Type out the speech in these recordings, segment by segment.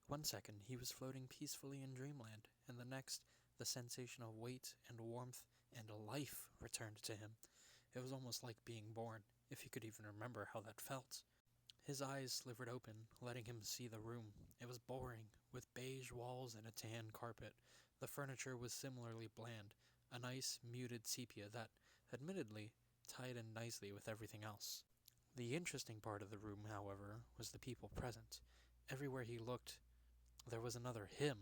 One second he was floating peacefully in dreamland, and the next the sensation of weight and warmth and life returned to him. It was almost like being born, if he could even remember how that felt. His eyes slivered open, letting him see the room. It was boring, with beige walls and a tan carpet. The furniture was similarly bland, a nice, muted sepia that, admittedly, tied in nicely with everything else. The interesting part of the room, however, was the people present. Everywhere he looked, there was another him.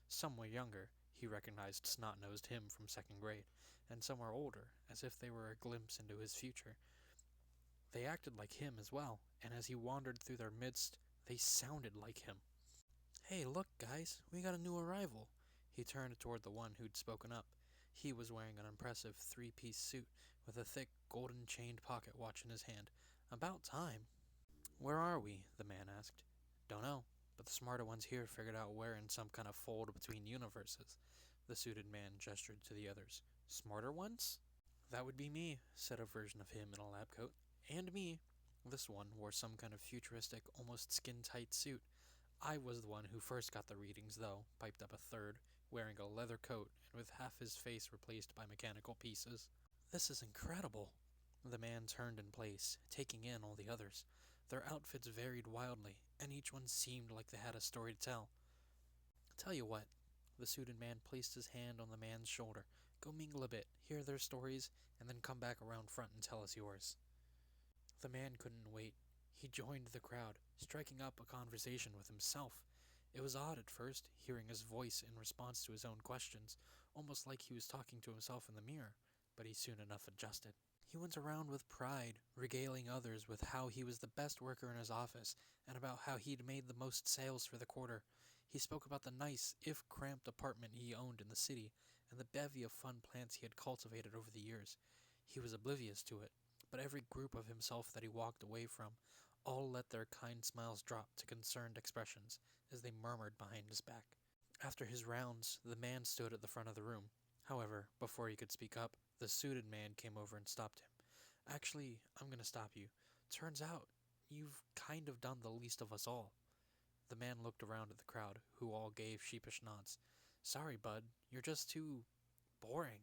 Some were younger, he recognized snot-nosed him from second grade, and some were older, as if they were a glimpse into his future. They acted like him as well, and as he wandered through their midst, they sounded like him. Hey, look, guys, we got a new arrival. He turned toward the one who'd spoken up. He was wearing an impressive three-piece suit with a thick, golden chained pocket watch in his hand. About time. Where are we? The man asked. Dunno, but the smarter ones here figured out we're in some kind of fold between universes. The suited man gestured to the others. Smarter ones? That would be me, said a version of him in a lab coat. And me. This one wore some kind of futuristic, almost skin-tight suit. I was the one who first got the readings, though, piped up a third, wearing a leather coat and with half his face replaced by mechanical pieces. This is incredible. The man turned in place, taking in all the others. Their outfits varied wildly, and each one seemed like they had a story to tell. Tell you what. The suited man placed his hand on the man's shoulder. Go mingle a bit, hear their stories, and then come back around front and tell us yours. The man couldn't wait. He joined the crowd, striking up a conversation with himself. It was odd at first, hearing his voice in response to his own questions, almost like he was talking to himself in the mirror, but he soon enough adjusted. He went around with pride, regaling others with how he was the best worker in his office, and about how he'd made the most sales for the quarter. He spoke about the nice, if cramped apartment he owned in the city, and the bevy of fun plants he had cultivated over the years. He was oblivious to it, but every group of himself that he walked away from, all let their kind smiles drop to concerned expressions as they murmured behind his back. After his rounds, the man stood at the front of the room. However, before he could speak up, the suited man came over and stopped him. Actually, I'm going to stop you. Turns out, you've kind of done the least of us all. The man looked around at the crowd, who all gave sheepish nods. Sorry, bud, you're just too boring.